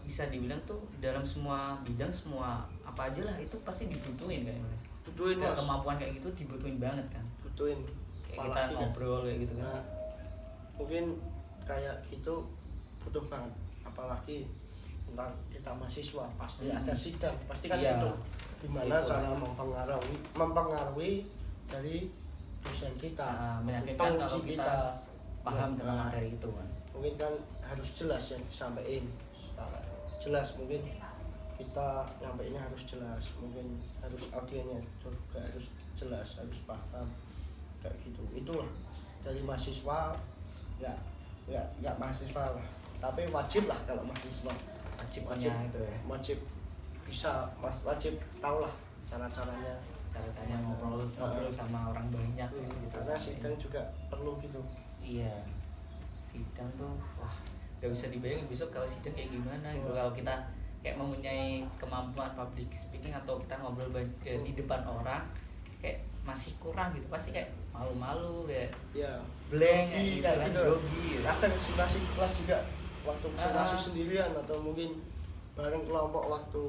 A: bisa dibilang tuh dalam semua bidang, semua apa aja lah itu pasti dibutuhin kan.
B: Butuhin mas.
A: Kemampuan kayak gitu dibutuhin banget kan.
B: Butuhin.
A: Kayak kita ngobrol kayak gitu kan.
B: Nah, mungkin kayak gitu butuh banget, apalagi tentang kita mahasiswa pasti ada sidang, pasti kan itu gimana cara mempengaruhi dari dosen kita,
A: meyakinkan kalau kita paham tentang materi itu kan.
B: Mungkin kan harus jelas yang disampaikan, jelas, mungkin kita nyampeinnya harus jelas, mungkin harus audiennya juga harus jelas, harus paham kayak gitu. Itulah dari mahasiswa, nggak mahasiswa lah, tapi wajib lah kalau mahasiswa, wajib
A: itu ya,
B: wajib bisa wajib tahu lah cara-caranya
A: ngobrol sama orang banyak gitu.
B: Karena sidang juga perlu gitu.
A: Iya, sidang tuh wah nggak bisa dibayangin besok kalau sidang kayak gimana gitu. Kalau kita kayak mempunyai kemampuan public speaking atau kita ngobrol di depan orang kayak masih kurang gitu, pasti kayak malu-malu kayak
B: ya
A: blank
B: grogi,
A: kayak
B: kayak
A: gitu,
B: gitu.
A: grogi gitu.
B: Kadang presentasi kelas juga waktu presentasi
A: Ah.
B: sendirian atau mungkin bareng kelompok waktu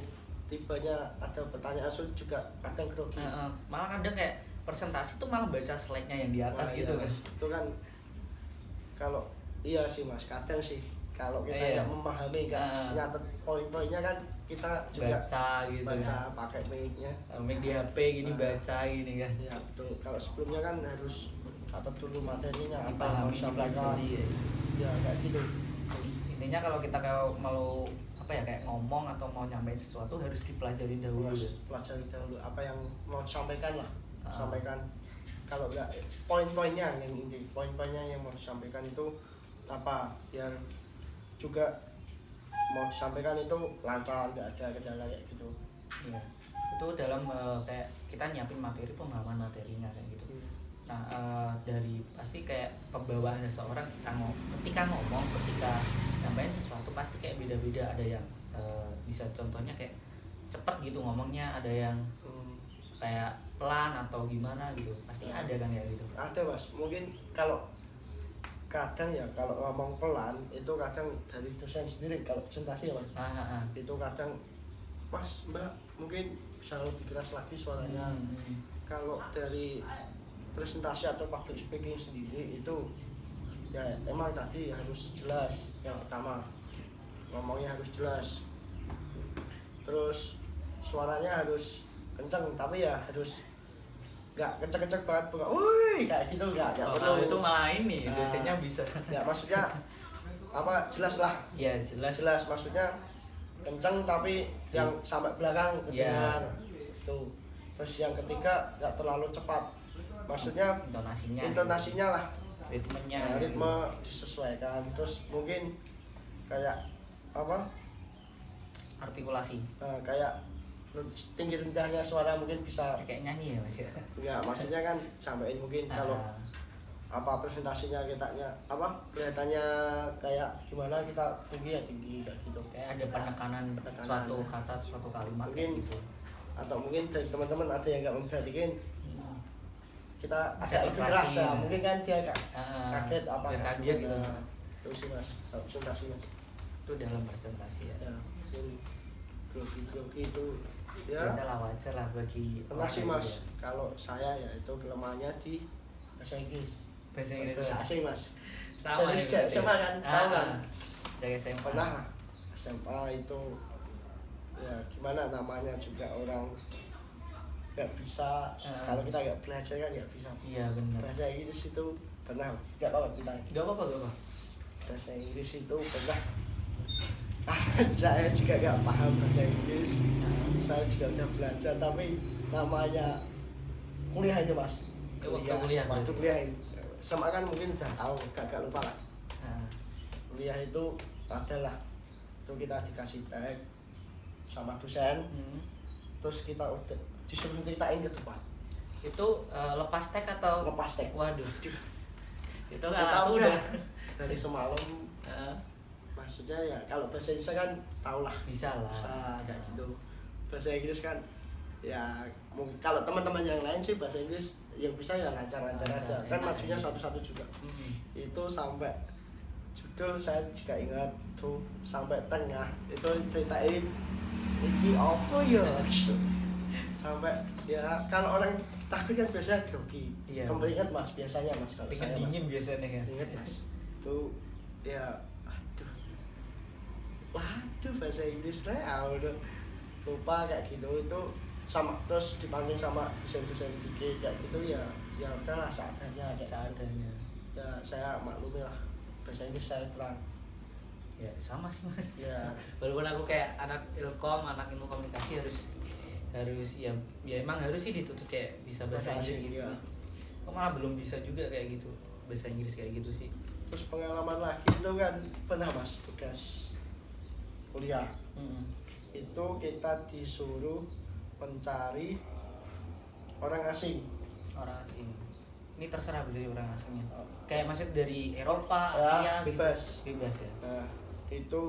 B: tibanya ada pertanyaan sulit juga kadang grogi.
A: Malah kadang kayak presentasi tuh malah baca slide-nya yang di atas
B: Wah,
A: gitu
B: iya,
A: kan.
B: itu kan kalau iya sih mas, kadang sih kalau kita
A: Iya.
B: nggak memahami nggak nyatet poin-poinnya kan kita juga
A: Baca gitu
B: baca
A: ya.
B: pakai mic-nya.
A: Mic di HP gini baca gini kan.
B: Ya betul. Kalau sebelumnya kan harus catat dulu materinya apa yang mau
A: Dipahami,
B: disampaikan.
A: dipelajari ya.
B: Ya kayak gitu.
A: Intinya kalau kita kalau mau apa ya kayak ngomong atau mau nyampein sesuatu harus dipelajari dahulu ya.
B: Pelajari dahulu apa yang mau disampaikan lah.
A: Ah.
B: Sampaikan. Kalau enggak poin-poinnya yang inti, poin-poinnya yang mau disampaikan itu apa biar juga mau disampaikan itu lancar, nggak ada kendala kayak gitu.
A: Iya. Itu dalam kayak kita nyiapin materi, pemahaman materinya kayak gitu. Nah dari pasti kayak pembawaan seseorang ketika ngomong, ketika nyampein sesuatu pasti kayak beda-beda. Ada yang bisa contohnya kayak cepet gitu ngomongnya, ada yang kayak pelan atau gimana gitu, pasti ada kan ya gitu.
B: Ada mas, mungkin kalau kadang ya kalau ngomong pelan itu kadang dari dosen sendiri kalau presentasi ya mas. Itu kadang mas mbak mungkin bisa lebih keras lagi suaranya. Kalau dari presentasi atau public speaking sendiri itu ya emang tadi harus jelas, yang pertama ngomongnya harus jelas, terus suaranya harus kenceng tapi ya harus nggak kenceng-kenceng banget bukan, woi kayak gitu nggak
A: Kalau itu malah ini dosennya bisa.
B: Ya maksudnya apa jelas lah.
A: Ya jelas.
B: Jelas maksudnya kenceng tapi yang sampai belakang kedengar itu. Terus yang ketiga nggak terlalu cepat, maksudnya intonasinya lah,
A: ritmenya,
B: ritme disesuaikan. Terus mungkin kayak apa
A: artikulasi,
B: kayak tinggi rendahnya suara mungkin bisa
A: kayak nyanyi ya mas ya.
B: Enggak, maksudnya kan sampein mungkin kalau apa presentasinya kitanya apa kelihatannya kayak gimana kita tinggi ya tinggi kayak gitu,
A: kayak ada penekanan suatu kata, suatu kalimat
B: mungkin
A: gitu.
B: Atau mungkin dari teman-teman ada yang nggak memperhatikan kita
A: Bisa
B: agak itu keras ya,
A: operasi.
B: mungkin kan dia kaget apa
A: Dia
B: kayak
A: kaget gitu.
B: gimana. Terus sih mas presentasi mas
A: Itu dalam presentasi ya.
B: ya mungkin grogi itu ya
A: Biasa lah, wajar lah bagi
B: pernah sih
A: yang
B: mas.
A: gitu ya.
B: Kalau saya ya itu kelemahannya di bahasa Inggris,
A: Bahasa Inggris
B: bahasa
A: ya.
B: asing mas.
A: Sama
B: Dari
A: ya,
B: SMA kan, tahu kan?
A: Dari SMA.
B: Pernah lah, SMA itu ya gimana namanya juga orang nggak bisa, kalau kita nggak belajar kan nggak bisa.
A: Iya benar.
B: Bahasa Inggris itu pernah nggak apa-apa kita.
A: Gak apa-apa, gak apa.
B: Bahasa Inggris itu pernah. Saya juga nggak paham bahasa Inggris. Saya juga udah belajar tapi namanya kuliah ini mas.
A: Waktu kuliah.
B: Waktu kuliah ini. SMA kan mungkin udah tahu, gak lupa lah. Kuliah itu adalah itu kita dikasih tag sama dosen, terus kita udah disuruh ceritain ke depan.
A: Itu lepas tag atau
B: Lepas tag.
A: Waduh. Itu
B: Kita
A: kalau
B: udah dari semalam.
A: uh,
B: Maksudnya ya kalau bahasa Inggris kan tau lah,
A: bisa lah.
B: bisa kayak gitu. Bahasa Inggris kan ya kalau teman-teman yang lain sih bahasa Inggris yang bisa ya lancar-lancar aja. Kan majunya satu-satu juga. Itu sampai judul saya juga ingat tuh sampai tengah itu ceritain iki apa ya gitu. Sampai ya kalau orang takut kan biasanya grogi.
A: Iya.
B: Keringet mas biasanya mas kalau
A: Keringet
B: saya
A: dingin biasanya kan.
B: Ingat mas tuh ya waduh bahasa Inggris lah udah lupa kayak gitu. Itu sama terus dipanggil sama dosen-dosen dikit kayak gitu ya udahlah seadanya kayak
A: Seadanya.
B: ya saya maklumi lah bahasa Inggris saya kurang
A: Ya sama sih mas.
B: ya.
A: Walaupun aku kayak anak ilkom, anak ilmu komunikasi harus ya emang harus sih dituntut kayak bisa bahasa Inggris gitu.
B: Ya.
A: Kok malah belum bisa juga kayak gitu bahasa Inggris kayak gitu sih.
B: Terus pengalaman lagi itu kan pernah mas tugas kuliah itu kita disuruh mencari orang asing.
A: Orang asing. Ini terserah dari orang asingnya. Kayak maksud dari Eropa,
B: Ya,
A: Asia
B: bebas.
A: gitu. Bebas ya.
B: Nah itu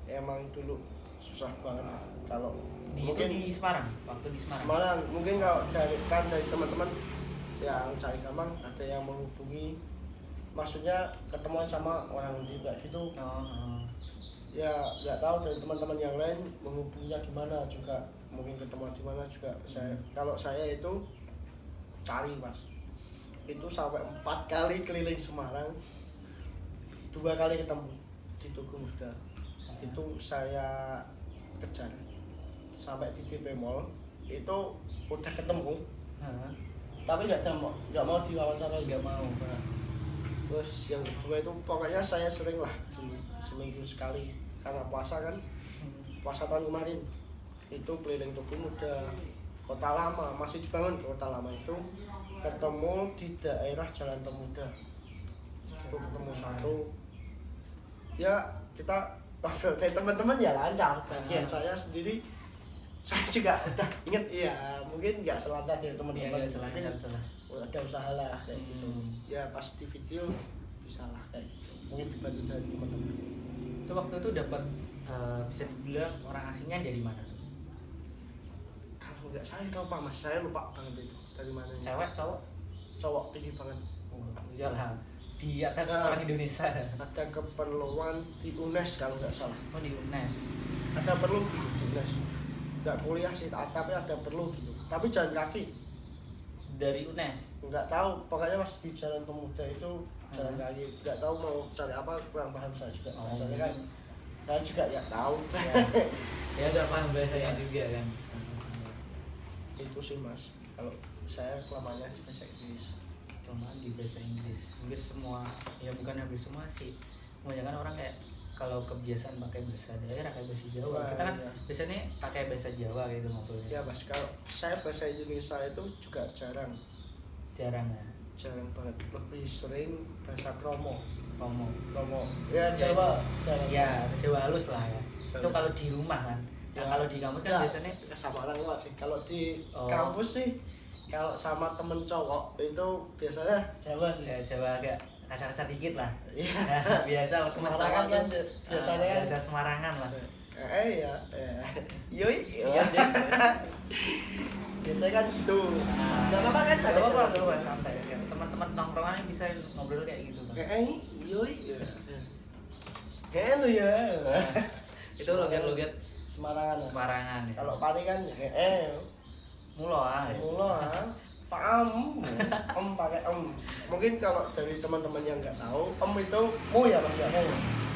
B: emang dulu susah banget kalau
A: Itu di Semarang, waktu di Semarang.
B: Semarang mungkin kalau dari teman-teman yang cari gampang ada yang menghubungi, maksudnya ketemuan sama orang juga gitu. Ya nggak tahu dari teman-teman yang lain menghubunginya gimana juga, mungkin ketemu di mana juga. Kalau saya itu cari mas, itu sampai 4 kali keliling Semarang, 2 kali ketemu di Tugu Muda. Itu saya kejar sampai di DP Mall, itu udah ketemu tapi nggak mau diwawancara, nggak mau. Nah, terus yang kedua itu pokoknya saya sering lah seminggu sekali karena puasa kan, puasa tahun kemarin itu keliling Tugu Muda, Kota Lama, masih dibangun Kota Lama itu, ketemu di daerah Jalan Pemuda itu ketemu satu ya, kita ngobrol dari teman-teman ya lancar. Bagian saya sendiri saya juga udah inget, iya mungkin nggak selancar dari teman-teman, mungkin ada usaha lah kayak gitu ya, pas di video bisa lah kayak gitu, mungkin dibantu dari teman-teman.
A: Itu waktu itu dapat bisa dibilang orang asingnya dari mana?
B: Kalau nggak saya lupa mas, saya lupa banget itu dari mana.
A: Cewek, cowok?
B: Cowok tinggi banget.
A: Iyalah, di atas
B: Nah,
A: orang Indonesia.
B: Ada keperluan di UNES kalau nggak salah.
A: Oh di UNES.
B: Ada perlu gitu di UNES. Nggak kuliah sih, tapi ada perlu gitu. Tapi jalan kaki.
A: Dari UNES?
B: Nggak tahu, pokoknya masih di Jalan Pemuda itu jalan kaki. Nggak tahu mau cari apa, kurang paham saya juga. Soalnya kan saya juga nggak tahu.
A: Ya udah paham bahasanya juga kan.
B: Itu sih mas. Kalau saya kelamannya di bahasa Inggris.
A: Kelamaan di bahasa Inggris. Hampir semua, ya bukan hampir semua sih. Kebanyakan orang kayak kalau kebiasaan pakai bahasa daerah kayak bahasa Jawa. Kita kan biasanya pakai bahasa Jawa gitu ngobrolnya.
B: Ya mas, kalau saya bahasa Indonesia itu juga jarang.
A: Jarang ya?
B: Jarang banget, lebih sering bahasa Kromo.
A: Kromo.
B: Ya Jawa.
A: Ya Jawa halus lah ya.
B: Halus.
A: Itu kalau di rumah kan. Ya, kalau di kampus kan biasanya
B: sama orang luar sih. Kalau di kampus sih, kalau sama temen cowok itu biasanya Jawa sih.
A: Ya, Jawa agak kasar-kasar dikit lah.
B: Iya.
A: Biasa lah teman cowok
B: kan biasanya kan.
A: Biasa Semarangan lah.
B: Iya. Yoi. Biasanya kan gitu. Enggak apa-apa kan,
A: Gak apa-apa, santai. Teman-teman nongkrongan bisa ngobrol kayak gitu.
B: Yoi. Lu ya.
A: Itu logat-logat
B: Semarangan
A: ya.
B: Kalau Pati kan
A: Mulo ah.
B: Paham. Pakai Mungkin kalau dari teman-teman yang nggak tahu, itu mu ya mas ya.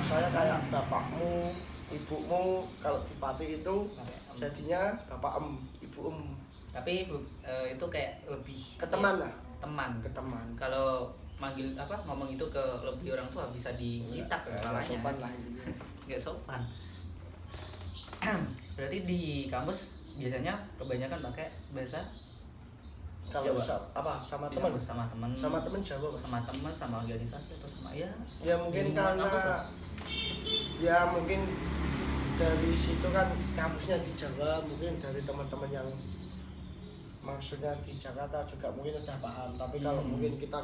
B: Misalnya kayak bapakmu, ibumu, kalau di Pati itu jadinya bapak ibu
A: Tapi itu kayak lebih
B: ke teman lah.
A: Teman.
B: Ke teman.
A: Kalau manggil apa ngomong itu ke lebih orang tua bisa dicitak kepalanya.
B: Sopan lah.
A: Nggak sopan. Berarti di kampus biasanya kebanyakan pakai bahasa
B: kalau
A: Jawa.
B: Sama teman Jawa mas.
A: Sama teman, sama organisasi atau sama ya
B: mungkin karena ya mungkin dari situ kan kampusnya di Jawa, mungkin dari teman-teman yang maksudnya di Jakarta juga mungkin udah paham, tapi kalau mungkin kita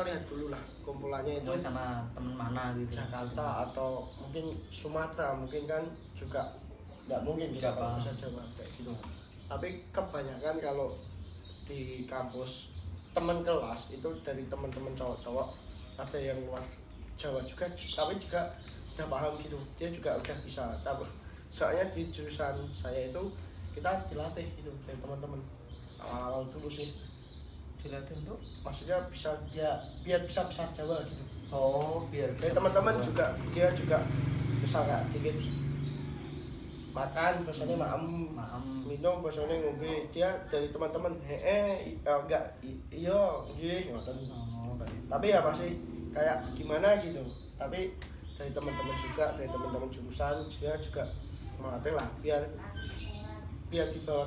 B: lihat dulu lah kumpulannya itu
A: sama teman mana gitu,
B: Jakarta atau mungkin Sumatera, mungkin kan juga nggak mungkin kita bisa Jawa kayak gitu. Tapi kebanyakan kalau di kampus teman kelas itu dari teman-teman cowok-cowok ada yang luar Jawa juga, tapi juga udah paham gitu, dia juga udah bisa. Soalnya di jurusan saya itu kita dilatih gitu dari teman-teman awal-awal dulu sih,
A: dilatih untuk
B: maksudnya bisa ya biar bisa Jawa gitu.
A: Biar
B: dari teman-teman juga dia juga bisa nggak dikit makan bahasanya maem, minum bahasanya ngombe, dia dari teman-teman enggak iya ngoten. Tapi ya pasti kayak gimana gitu, tapi dari teman-teman juga, dari teman-teman jurusan dia juga melatih lah biar dibawa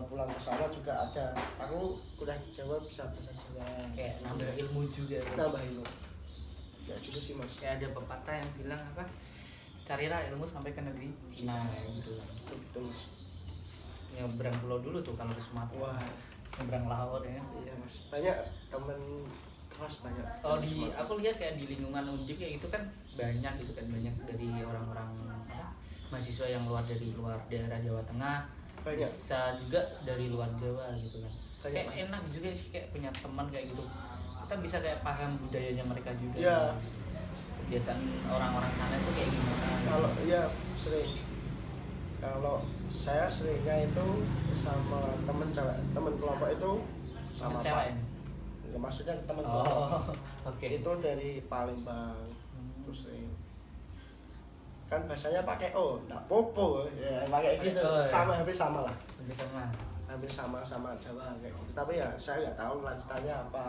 B: pulang ke sana juga ada. Aku kuliah di Jawa bisa bahasa Jawa,
A: kayak nambah ilmu juga.
B: Ya gitu sih mas.
A: Kayak ada pepatah yang bilang apa, carilah ilmu sampai ke negeri Cina gitu lah.
B: Betul mas.
A: Nyebrang pulau dulu tuh kalau ke Sumatera.
B: Wah,
A: nyebrang laut ya.
B: Iya mas, banyak temen Mas banyak.
A: Kalau di aku lihat kayak di lingkungan Undip kayak gitu kan banyak gitu kan, banyak dari orang-orang apa, mahasiswa yang dari luar daerah Jawa Tengah,
B: Banyak.
A: bisa juga dari luar Jawa gitu kan.
B: Banyak,
A: Kayak
B: Mas.
A: enak juga sih kayak punya teman kayak gitu. Kita bisa kayak paham budayanya mereka juga.
B: Ya.
A: Kebiasaan orang-orang sana itu kayak gimana.
B: Kalau ya sering. Kalau saya seringnya itu sama temen cewek, temen kelompok itu sama
A: cewek.
B: Pak. Maksudnya temen
A: Oh,
B: kelompok.
A: oke.
B: Itu dari Palembang. Terus sering. Kan bahasanya pakai O, enggak popo ya, pakai gitu.
A: Oh, ya.
B: Sama hampir sama lah.
A: Sama.
B: Hampir sama Jawa kayak gitu. Tapi ya saya nggak tahu lanjutannya apa.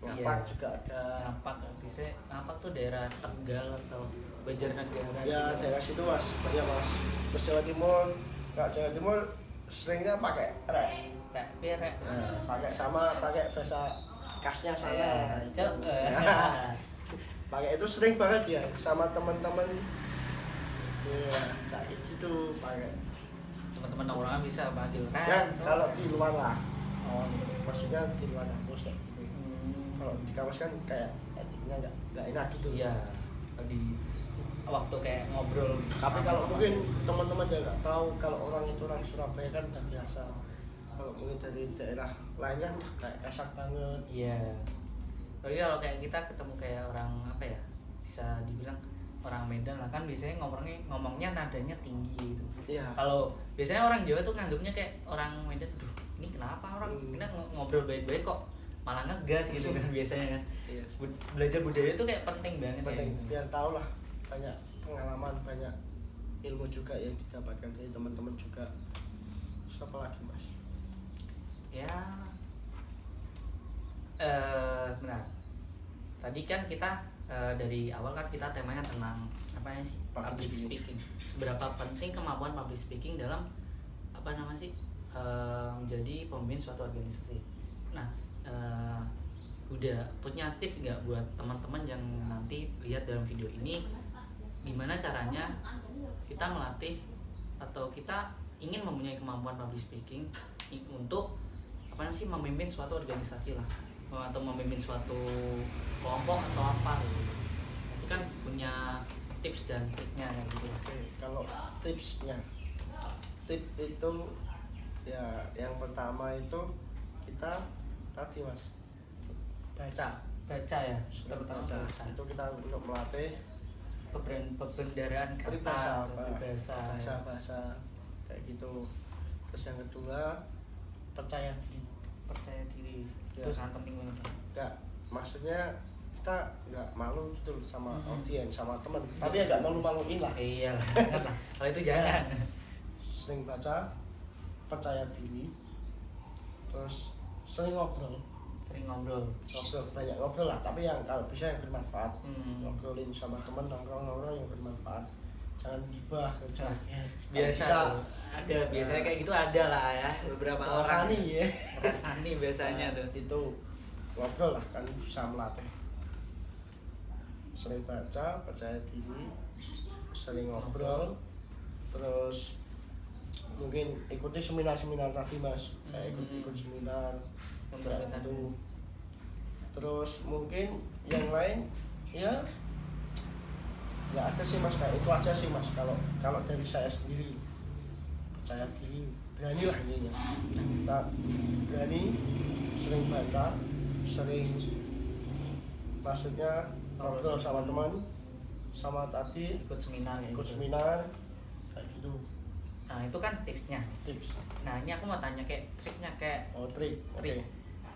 A: Iya.
B: Ngapak juga ada.
A: Ngapak biasanya ngapak tuh daerah Tegal atau Banjarnegara.
B: Ya
A: gitu.
B: daerah situ Mas, banyak Mas. Terus Jawa Timur, kalau Jawa Timur seringnya pakai rek.
A: Rek.
B: Nah, pakai bahasa khasnya sana. Pakai itu sering banget ya sama teman-teman. Ya, kayak gitu pakai.
A: Teman-teman orang bisa panggil rek.
B: Ya, kalau di luar lah.
A: Oh,
B: Maksudnya di luar kampus kayak gitu. Kalau di kampus kan kayak etiknya nggak enak gitu.
A: Iya. Di waktu kayak ngobrol.
B: Tapi kalau mungkin teman-teman yang nggak tahu kalau orang itu orang Surabaya kan udah biasa. Kalau mungkin dari daerah lainnya kayak kasar banget.
A: Iya. Tapi kalau kayak kita ketemu kayak orang apa ya, bisa dibilang orang Medan lah kan biasanya ngomongnya nadanya tinggi gitu.
B: Iya.
A: Kalau biasanya orang Jawa tuh nganggapnya kayak orang Medan, duh ini kenapa orang kita ngobrol baik-baik kok malah ngegas gitu kan biasanya kan.
B: Iya.
A: Belajar budaya itu kayak penting banget.
B: Penting
A: Kayak.
B: biar tahu lah, banyak pengalaman, banyak ilmu juga yang didapatkan dari teman-teman juga. Siapa lagi Mas?
A: Ya benar. Tadi kan kita dari awal kan kita temanya tentang apa ya sih, public speaking. Seberapa penting kemampuan public speaking dalam apa namanya sih menjadi pemimpin suatu organisasi. Nah, udah punya tips nggak buat teman-teman yang nanti lihat dalam video ini, gimana caranya kita melatih atau kita ingin mempunyai kemampuan public speaking untuk apa sih memimpin suatu organisasi lah, atau memimpin suatu kelompok atau apa gitu. Pasti kan punya tips dan triknya kayak gitu.
B: Oke, kalau tipsnya, tip itu ya yang pertama itu kita tadi Mas baca
A: ya,
B: terutama
A: terutama
B: baca. Itu kita untuk melatih
A: pembendaraan kata,
B: bahasa kayak gitu. Terus yang kedua percaya diri
A: itu
B: ya.
A: sangat penting banget.
B: Enggak, maksudnya kita nggak malu gitu sama audiens, sama teman, tapi ya nggak malu-maluin lah.
A: Iya jangan lah, kalau itu jangan.
B: Sering baca, percaya diri, terus sering ngobrol, banyak ngobrol lah, tapi yang kalau bisa yang bermanfaat. Ngobrolin sama teman, nongkrong yang bermanfaat, jangan gibah kerja.
A: Biasa ada biasanya kayak gitu, ada lah ya beberapa orang
B: ya
A: rasani biasanya tuh.
B: Itu ngobrol lah kan bisa melatih. Sering baca, percaya diri, sering ngobrol, terus mungkin ikuti seminar tadi Mas, kayak ikut seminar kayak gitu. Terus mungkin yang lain ya nggak ada sih Mas, kayak itu aja sih Mas. Kalau dari saya sendiri, percaya diri, berani lah ini ya. Kita berani, sering baca, sering maksudnya ngobrol sama teman, sama tadi
A: ikut seminar
B: kayak gitu.
A: Nah itu kan tipsnya. Nah ini aku mau tanya kayak triknya, kayak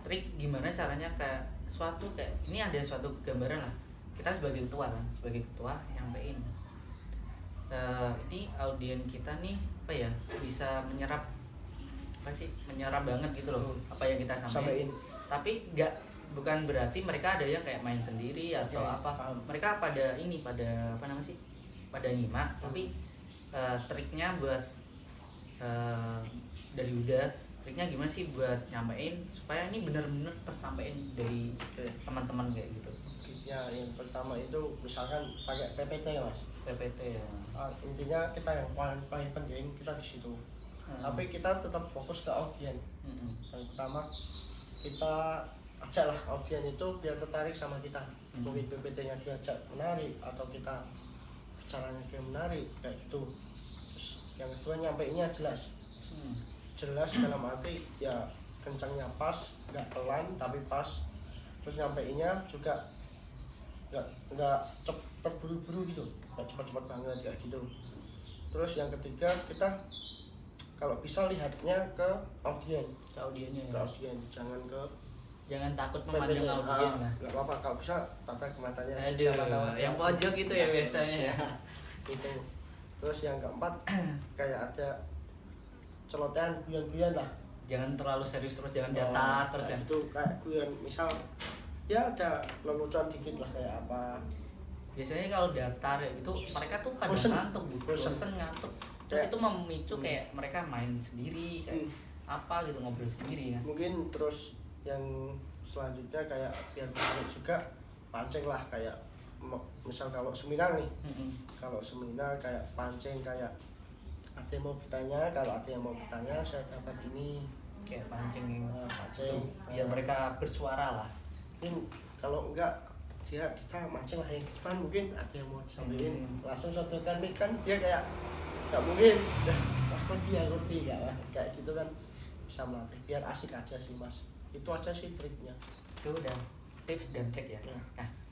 A: trik gimana caranya kayak suatu kayak ini ada suatu gambaran lah, kita sebagai ketua nyampein ini audien kita nih apa ya, bisa menyerap banget gitu loh apa yang kita sampaikan. Tapi bukan berarti mereka ada yang kayak main sendiri atau apa. Mereka pada apa namanya sih, pada nyimak. Tapi triknya buat dari triknya gimana sih buat nyampein supaya ini benar-benar tersampaikan dari teman-teman kayak gitu.
B: Ya yang pertama itu misalkan pakai PPT ya Mas.
A: PPT ya.
B: Intinya kita yang paling penting kita di situ. Tapi kita tetap fokus ke audiens. Yang pertama kita ajak lah audien itu biar tertarik sama kita. Mungkin PPT-nya diajak menarik atau kita bicaranya kayak menarik kayak gitu. Terus yang kedua nyampeinnya jelas. Jelas dalam arti ya kencangnya pas, nggak pelan tapi pas. Terus nyampeinnya juga nggak cepet buru-buru gitu, nggak cepat-cepat banget kayak gitu. Terus yang ketiga kita kalau bisa lihatnya ke audien,
A: Audiennya
B: ke
A: ya.
B: audien,
A: Jangan takut
B: PPT.
A: memandang audien lah.
B: Nggak apa-apa kalau bisa tatap ke matanya.
A: Aduh,
B: siapa tahu ada
A: yang pojok itu ya biasanya ya.
B: Itu. Terus yang keempat kayak ada celotehan guyon-guyon lah.
A: Jangan terlalu serius terus, jangan datar terus ya.
B: Itu kayak guyon misal ya ada lelucon dikit lah kayak apa.
A: Biasanya kalau datar ya itu mereka tuh kadang
B: Bosen.
A: ngantuk, bosen ngantuk. Terus
B: Kayak-
A: itu memicu kayak mereka main sendiri kayak apa gitu, ngobrol sendiri kan.
B: Mungkin terus yang selanjutnya kayak biar menarik juga pancing lah kayak misal kalau seminar nih, kalau seminar kayak pancing kayak ada yang mau bertanya, kalau ada yang mau bertanya saya dapat ini
A: Kayak pancing
B: pancing
A: biar mereka bersuara lah.
B: mungkin kalau enggak dia kita mancing lah yang depan mungkin ada yang mau disampaikan langsung sodorkan mic kan dia kayak nggak mungkin aku dia kayak gitu kan, bisa melatih biar asik aja sih mas. Itu aja sih triknya.
A: Itu udah tips dan trik ya.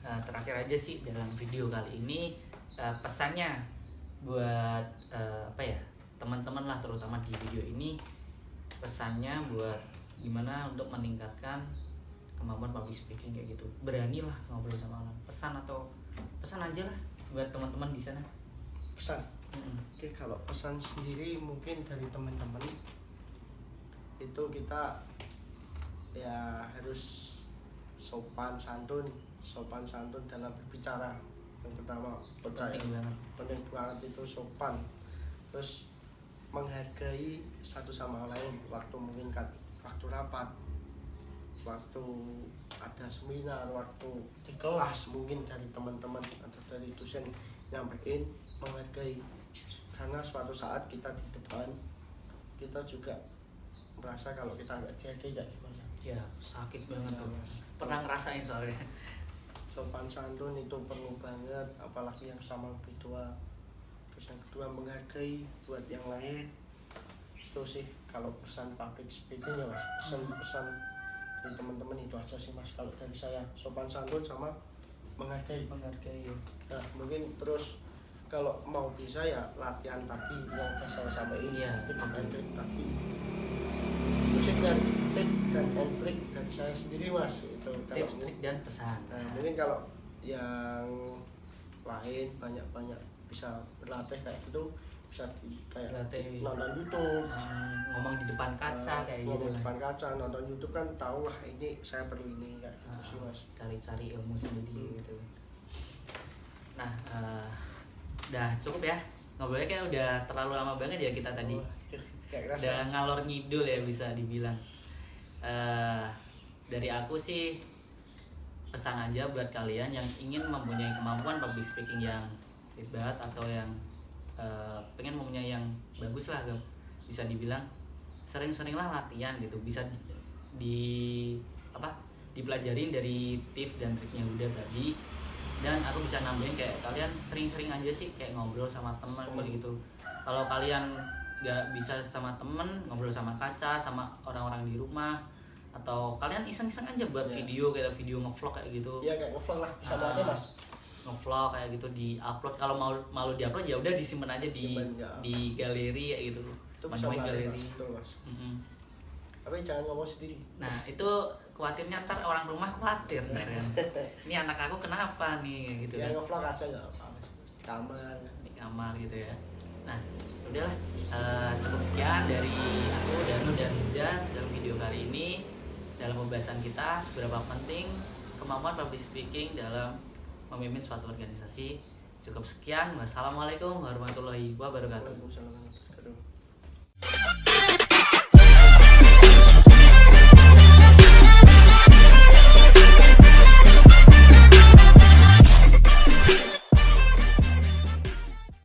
A: Nah, terakhir aja sih dalam video kali ini pesannya buat apa ya, teman-teman lah terutama di video ini, pesannya buat gimana untuk meningkatkan kemampuan public speaking kayak gitu. Beranilah ngobrol sama orang. Pesan aja lah buat teman-teman di sana.
B: Pesan. Oke, kalau pesan sendiri mungkin dari teman-teman itu kita ya harus sopan santun dalam berbicara. Yang pertama percaya penting banget itu sopan. Terus menghargai satu sama lain waktu mungkin waktu rapat, waktu ada seminar, waktu di kelas mungkin dari teman-teman atau dari dosen nyampein, menghargai. Karena suatu saat kita di depan kita juga merasa kalau kita nggak dihargai kayak gimana
A: Ya sakit banget tuh.
B: Mas.
A: Pernah ngerasain soalnya.
B: Sopan santun itu perlu banget, apalagi yang sama lebih tua. Terus yang kedua menghargai buat yang lain. Itu sih kalau pesan public speaking ya mas. Pesan dari teman-teman itu aja sih mas. Kalau dari saya sopan santun sama menghargai. Nah, mungkin terus kalau mau bisa ya latihan tadi yang saya sampaikan, tip and trick tadi. Musik dan tip dan trik dari saya sendiri mas. Itu kalau
A: Tips, trik dan pesan.
B: nah, mungkin kalau yang lain banyak bisa berlatih kayak gitu, bisa kayak
A: Berlatih.
B: nonton YouTube,
A: Ngomong di depan kaca kayak gitu
B: ngomong
A: lah.
B: depan kaca, nonton YouTube kan tahu lah ini saya perlu ini kayak gitu sih mas.
A: Cari-cari ilmu sendiri gitu. Nah, udah cukup ya. Ngobrolnya kayak udah terlalu lama banget ya kita tadi.
B: Kayak kerasa.
A: Udah ngalor ngidul ya bisa dibilang. Dari aku sih pesan aja buat kalian yang ingin mempunyai kemampuan public speaking yang hebat atau yang pengen mempunyai yang bagus lah, bisa dibilang sering-seringlah latihan gitu. Bisa dipelajarin dari tips dan triknya udah tadi. Dan aku bisa nambahin kayak kalian sering-sering aja sih kayak ngobrol sama teman gitu. Kalau kalian nggak bisa sama temen, ngobrol sama kaca, sama orang-orang di rumah, atau kalian iseng-iseng aja buat video kayak video ngevlog kayak gitu.
B: Iya kayak ngevlog lah, bisa melatih mas.
A: Ngevlog kayak gitu di upload. Kalau malu di upload ya udah disimpan aja di galeri kayak gitu.
B: Itu bisa melatih mas, betul mas. Tapi jangan ngomong sendiri.
A: Nah itu khawatirnya ntar orang rumah khawatir kan. Ini anak aku kenapa nih gitu
B: Ya
A: kan.
B: ngevlog aja nggak apa-apa. Kamar.
A: Di kamar gitu ya. Nah udahlah, cukup sekian dari aku Danu dan Huda dalam video kali ini, dalam pembahasan kita seberapa penting kemampuan public speaking dalam memimpin suatu organisasi. Cukup sekian. Wassalamualaikum warahmatullahi wabarakatuh.
B: Waalaikumsalam.